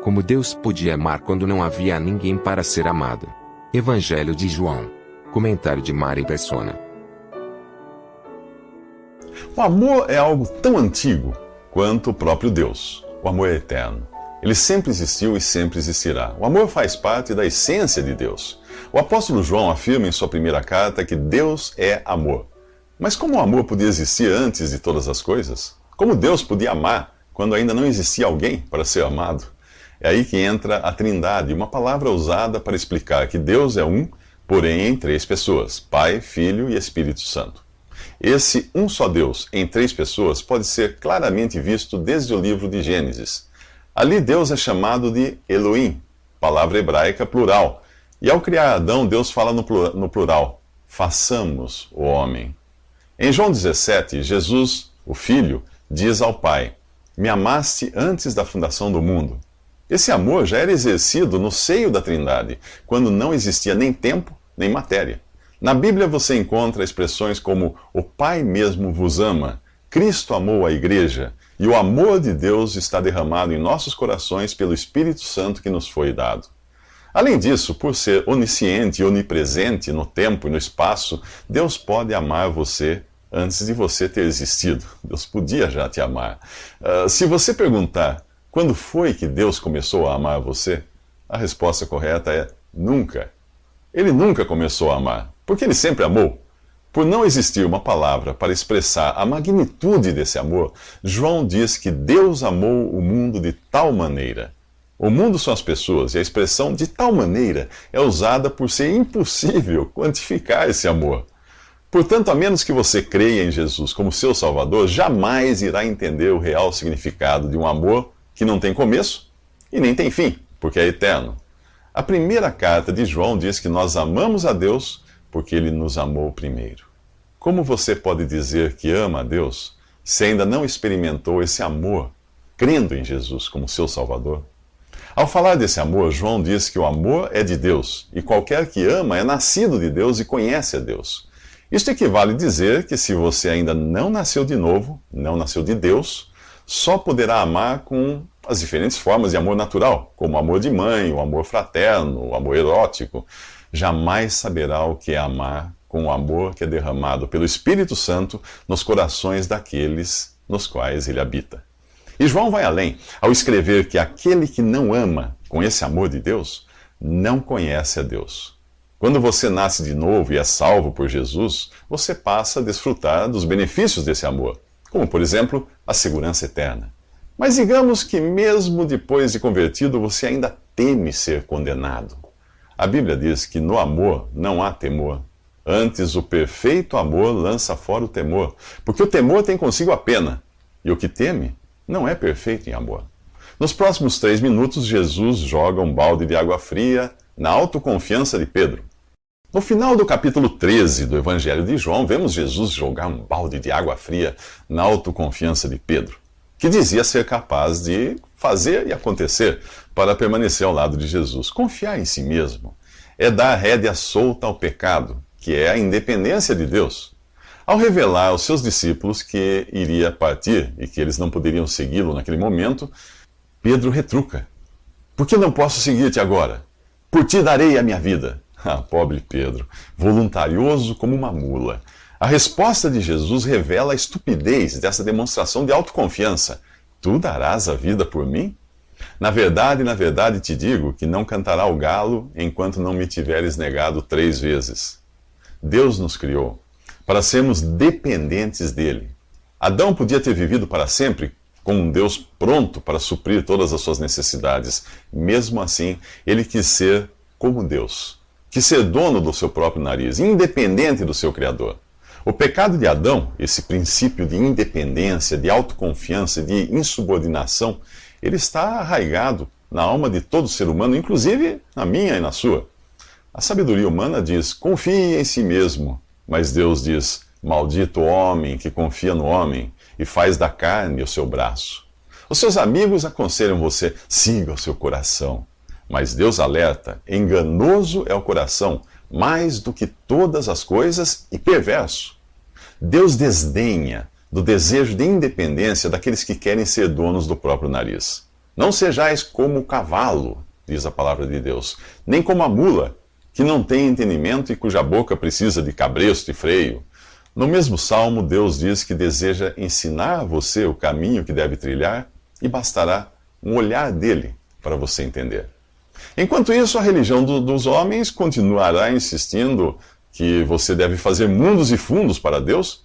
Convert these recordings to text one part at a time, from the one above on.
Como Deus podia amar quando não havia ninguém para ser amado? Evangelho de João. Comentário de Mari Persona. O amor é algo tão antigo quanto o próprio Deus. O amor é eterno. Ele sempre existiu e sempre existirá. O amor faz parte da essência de Deus. O apóstolo João afirma em sua primeira carta que Deus é amor. Mas como o amor podia existir antes de todas as coisas? Como Deus podia amar quando ainda não existia alguém para ser amado? É aí que entra a Trindade, uma palavra usada para explicar que Deus é um, porém em três pessoas: Pai, Filho e Espírito Santo. Esse um só Deus em três pessoas pode ser claramente visto desde o livro de Gênesis. Ali Deus é chamado de Elohim, palavra hebraica plural. E ao criar Adão, Deus fala no plural: façamos o homem. Em João 17, Jesus, o Filho, diz ao Pai: me amaste antes da fundação do mundo. Esse amor já era exercido no seio da Trindade, quando não existia nem tempo, nem matéria. Na Bíblia você encontra expressões como o Pai mesmo vos ama, Cristo amou a igreja, e o amor de Deus está derramado em nossos corações pelo Espírito Santo que nos foi dado. Além disso, por ser onisciente e onipresente no tempo e no espaço, Deus pode amar você antes de você ter existido. Deus podia já te amar. Se você perguntar quando foi que Deus começou a amar você, a resposta correta é nunca. Ele nunca começou a amar, porque ele sempre amou. Por não existir uma palavra para expressar a magnitude desse amor, João diz que Deus amou o mundo de tal maneira. O mundo são as pessoas, e a expressão de tal maneira é usada por ser impossível quantificar esse amor. Portanto, a menos que você creia em Jesus como seu Salvador, jamais irá entender o real significado de um amor que não tem começo e nem tem fim, porque é eterno. A primeira carta de João diz que nós amamos a Deus porque ele nos amou primeiro. Como você pode dizer que ama a Deus se ainda não experimentou esse amor, crendo em Jesus como seu Salvador? Ao falar desse amor, João diz que o amor é de Deus, e qualquer que ama é nascido de Deus e conhece a Deus. Isto equivale a dizer que se você ainda não nasceu de novo, não nasceu de Deus, só poderá amar com as diferentes formas de amor natural, como o amor de mãe, o amor fraterno, o amor erótico. Jamais saberá o que é amar com o amor que é derramado pelo Espírito Santo nos corações daqueles nos quais ele habita. E João vai além, ao escrever que aquele que não ama com esse amor de Deus, não conhece a Deus. Quando você nasce de novo e é salvo por Jesus, você passa a desfrutar dos benefícios desse amor, como, por exemplo, a segurança eterna. Mas digamos que mesmo depois de convertido, você ainda teme ser condenado. A Bíblia diz que no amor não há temor. Antes, o perfeito amor lança fora o temor, porque o temor tem consigo a pena, e o que teme não é perfeito em amor. Nos próximos 3 minutos, Jesus joga um balde de água fria na autoconfiança de Pedro. No final do capítulo 13 do Evangelho de João, vemos Jesus jogar um balde de água fria na autoconfiança de Pedro, que dizia ser capaz de fazer e acontecer para permanecer ao lado de Jesus. Confiar em si mesmo é dar rédea solta ao pecado, que é a independência de Deus. Ao revelar aos seus discípulos que iria partir e que eles não poderiam segui-lo naquele momento, Pedro retruca: por que não posso seguir-te agora? Por ti darei a minha vida. Ah, pobre Pedro, voluntarioso como uma mula. A resposta de Jesus revela a estupidez dessa demonstração de autoconfiança. Tu darás a vida por mim? Na verdade te digo que não cantará o galo enquanto não me tiveres negado 3 vezes. Deus nos criou para sermos dependentes dele. Adão podia ter vivido para sempre com um Deus pronto para suprir todas as suas necessidades. Mesmo assim, ele quis ser como Deus. Quis ser dono do seu próprio nariz, independente do seu Criador. O pecado de Adão, esse princípio de independência, de autoconfiança, de insubordinação, ele está arraigado na alma de todo ser humano, inclusive na minha e na sua. A sabedoria humana diz: confie em si mesmo. Mas Deus diz: maldito o homem que confia no homem e faz da carne o seu braço. Os seus amigos aconselham você: siga o seu coração. Mas Deus alerta: enganoso é o coração, mais do que todas as coisas, e perverso. Deus desdenha do desejo de independência daqueles que querem ser donos do próprio nariz. Não sejais como o cavalo, diz a palavra de Deus, nem como a mula, que não tem entendimento e cuja boca precisa de cabresto e freio. No mesmo salmo, Deus diz que deseja ensinar a você o caminho que deve trilhar e bastará um olhar dele para você entender. Enquanto isso, a religião dos homens continuará insistindo que você deve fazer mundos e fundos para Deus,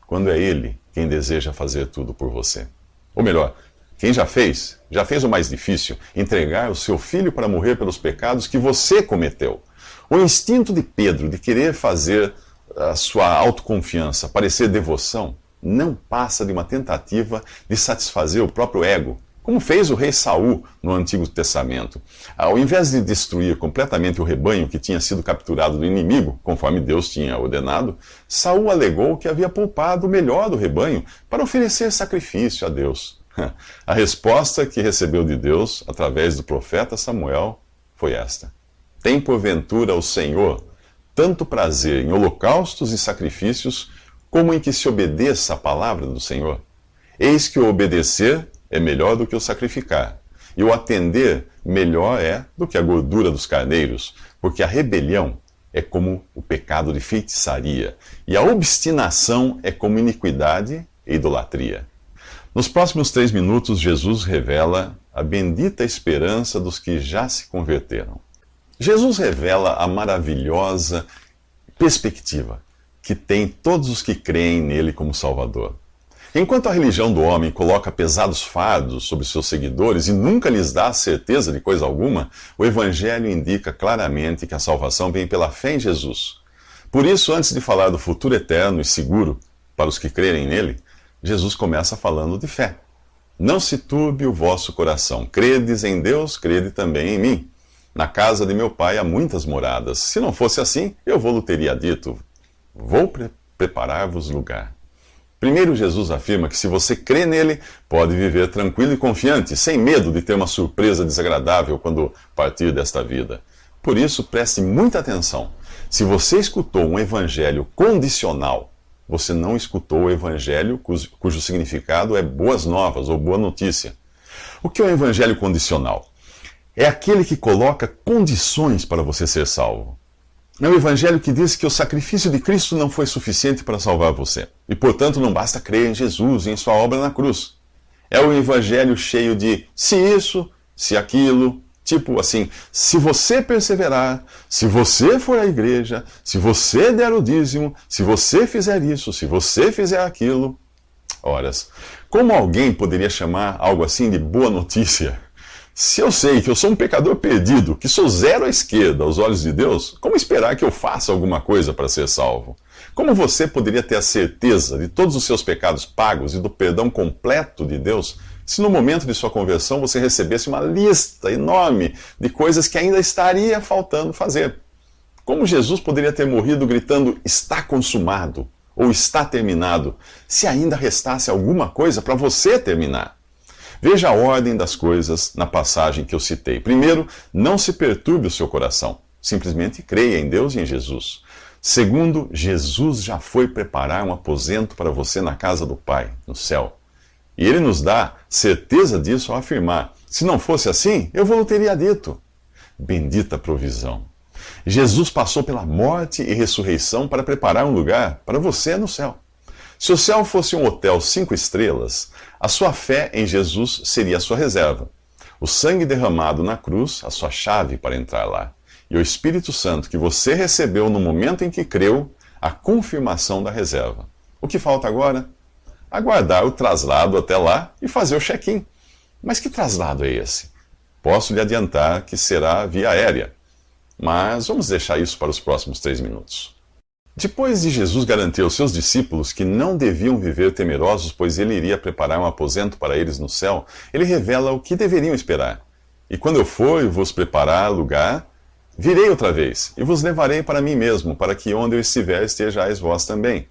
quando é Ele quem deseja fazer tudo por você. Ou melhor, quem já fez o mais difícil, entregar o seu filho para morrer pelos pecados que você cometeu. O instinto de Pedro de querer fazer a sua autoconfiança parecer devoção não passa de uma tentativa de satisfazer o próprio ego, como fez o rei Saul no Antigo Testamento. Ao invés de destruir completamente o rebanho que tinha sido capturado do inimigo, conforme Deus tinha ordenado, Saul alegou que havia poupado o melhor do rebanho para oferecer sacrifício a Deus. A resposta que recebeu de Deus, através do profeta Samuel, foi esta: tem porventura o Senhor tanto prazer em holocaustos e sacrifícios, como em que se obedeça a palavra do Senhor? Eis que o obedecer é melhor do que o sacrificar, e o atender melhor é do que a gordura dos carneiros, porque a rebelião é como o pecado de feitiçaria, e a obstinação é como iniquidade e idolatria. Nos próximos 3 minutos, Jesus revela a bendita esperança dos que já se converteram. Jesus revela a maravilhosa perspectiva que tem todos os que creem nele como Salvador. Enquanto a religião do homem coloca pesados fardos sobre seus seguidores e nunca lhes dá certeza de coisa alguma, o Evangelho indica claramente que a salvação vem pela fé em Jesus. Por isso, antes de falar do futuro eterno e seguro para os que crerem nele, Jesus começa falando de fé. Não se turbe o vosso coração. Credes em Deus, crede também em mim. Na casa de meu pai há muitas moradas. Se não fosse assim, eu vou-lhe teria dito: vou preparar-vos lugar. Primeiro, Jesus afirma que se você crê nele, pode viver tranquilo e confiante, sem medo de ter uma surpresa desagradável quando partir desta vida. Por isso, preste muita atenção. Se você escutou um evangelho condicional, você não escutou o evangelho cujo significado é boas novas ou boa notícia. O que é o evangelho condicional? É aquele que coloca condições para você ser salvo. É o evangelho que diz que o sacrifício de Cristo não foi suficiente para salvar você. E, portanto, não basta crer em Jesus e em sua obra na cruz. É o evangelho cheio de se isso, se aquilo. Tipo assim, se você perseverar, se você for à igreja, se você der o dízimo, se você fizer isso, se você fizer aquilo. Horas, como alguém poderia chamar algo assim de boa notícia? Se eu sei que eu sou um pecador perdido, que sou zero à esquerda aos olhos de Deus, como esperar que eu faça alguma coisa para ser salvo? Como você poderia ter a certeza de todos os seus pecados pagos e do perdão completo de Deus, se no momento de sua conversão você recebesse uma lista enorme de coisas que ainda estaria faltando fazer? Como Jesus poderia ter morrido gritando está consumado ou está terminado, se ainda restasse alguma coisa para você terminar? Veja a ordem das coisas na passagem que eu citei. Primeiro, não se perturbe o seu coração. Simplesmente creia em Deus e em Jesus. Segundo, Jesus já foi preparar um aposento para você na casa do Pai, no céu. E Ele nos dá certeza disso ao afirmar: se não fosse assim, eu vou teria dito. Bendita provisão. Jesus passou pela morte e ressurreição para preparar um lugar para você no céu. Se o céu fosse um hotel 5 estrelas, a sua fé em Jesus seria a sua reserva. O sangue derramado na cruz, a sua chave para entrar lá. E o Espírito Santo que você recebeu no momento em que creu, a confirmação da reserva. O que falta agora? Aguardar o traslado até lá e fazer o check-in. Mas que traslado é esse? Posso lhe adiantar que será via aérea. Mas vamos deixar isso para os próximos 3 minutos. Depois de Jesus garantir aos seus discípulos que não deviam viver temerosos, pois ele iria preparar um aposento para eles no céu, ele revela o que deveriam esperar. E quando eu for e vos preparar lugar, virei outra vez, e vos levarei para mim mesmo, para que onde eu estiver estejais vós também.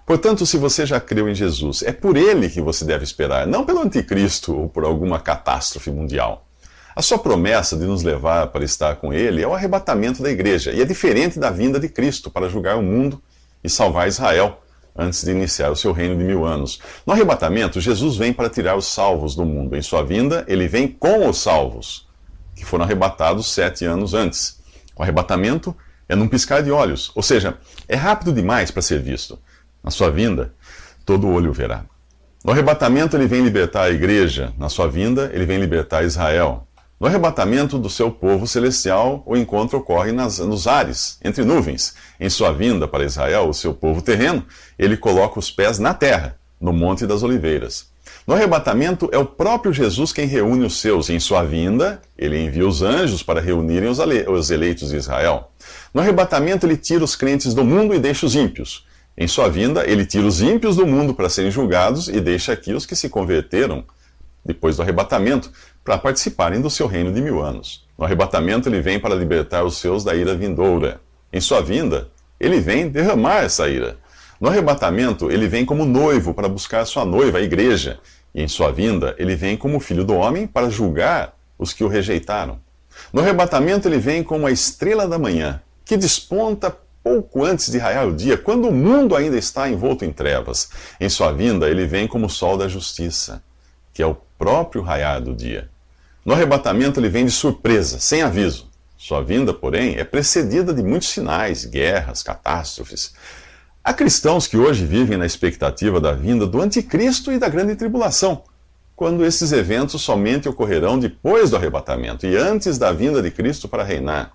Portanto, se você já creu em Jesus, é por ele que você deve esperar, não pelo anticristo ou por alguma catástrofe mundial. A sua promessa de nos levar para estar com ele é o arrebatamento da igreja, e é diferente da vinda de Cristo para julgar o mundo e salvar Israel, antes de iniciar o seu reino de 1000 anos. No arrebatamento, Jesus vem para tirar os salvos do mundo. Em sua vinda, ele vem com os salvos, que foram arrebatados 7 anos antes. O arrebatamento é num piscar de olhos, ou seja, é rápido demais para ser visto. Na sua vinda, todo olho verá. No arrebatamento, ele vem libertar a igreja. Na sua vinda, ele vem libertar Israel. No arrebatamento do seu povo celestial, o encontro ocorre nos ares, entre nuvens. Em sua vinda para Israel, o seu povo terreno, ele coloca os pés na terra, no Monte das Oliveiras. No arrebatamento, é o próprio Jesus quem reúne os seus. Em sua vinda, ele envia os anjos para reunirem os eleitos de Israel. No arrebatamento, ele tira os crentes do mundo e deixa os ímpios. Em sua vinda, ele tira os ímpios do mundo para serem julgados e deixa aqui os que se converteram depois do arrebatamento para participarem do seu reino de 1000 anos. No arrebatamento, ele vem para libertar os seus da ira vindoura. Em sua vinda, ele vem derramar essa ira. No arrebatamento, ele vem como noivo para buscar sua noiva, a igreja. E em sua vinda, ele vem como filho do homem para julgar os que o rejeitaram. No arrebatamento, ele vem como a estrela da manhã, que desponta pouco antes de raiar o dia, quando o mundo ainda está envolto em trevas. Em sua vinda, ele vem como o sol da justiça, que é o próprio raiar do dia. No arrebatamento, ele vem de surpresa, sem aviso. Sua vinda, porém, é precedida de muitos sinais, guerras, catástrofes. Há cristãos que hoje vivem na expectativa da vinda do anticristo e da grande tribulação, quando esses eventos somente ocorrerão depois do arrebatamento e antes da vinda de Cristo para reinar.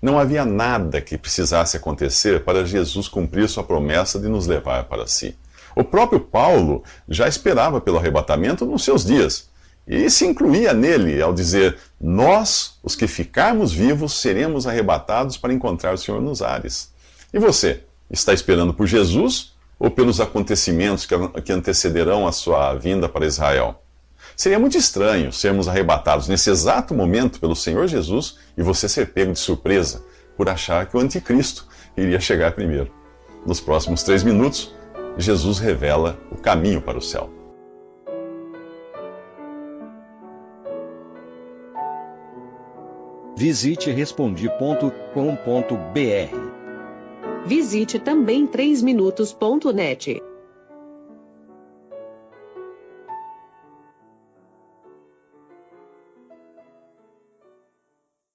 Não havia nada que precisasse acontecer para Jesus cumprir sua promessa de nos levar para si. O próprio Paulo já esperava pelo arrebatamento nos seus dias, e se incluía nele ao dizer: nós, os que ficarmos vivos, seremos arrebatados para encontrar o Senhor nos ares. E você, está esperando por Jesus ou pelos acontecimentos que antecederão a sua vinda para Israel? Seria muito estranho sermos arrebatados nesse exato momento pelo Senhor Jesus e você ser pego de surpresa por achar que o anticristo iria chegar primeiro. Nos próximos 3 minutos, Jesus revela o caminho para o céu. Visite Respondi.com.br. Visite também 3minutos.net.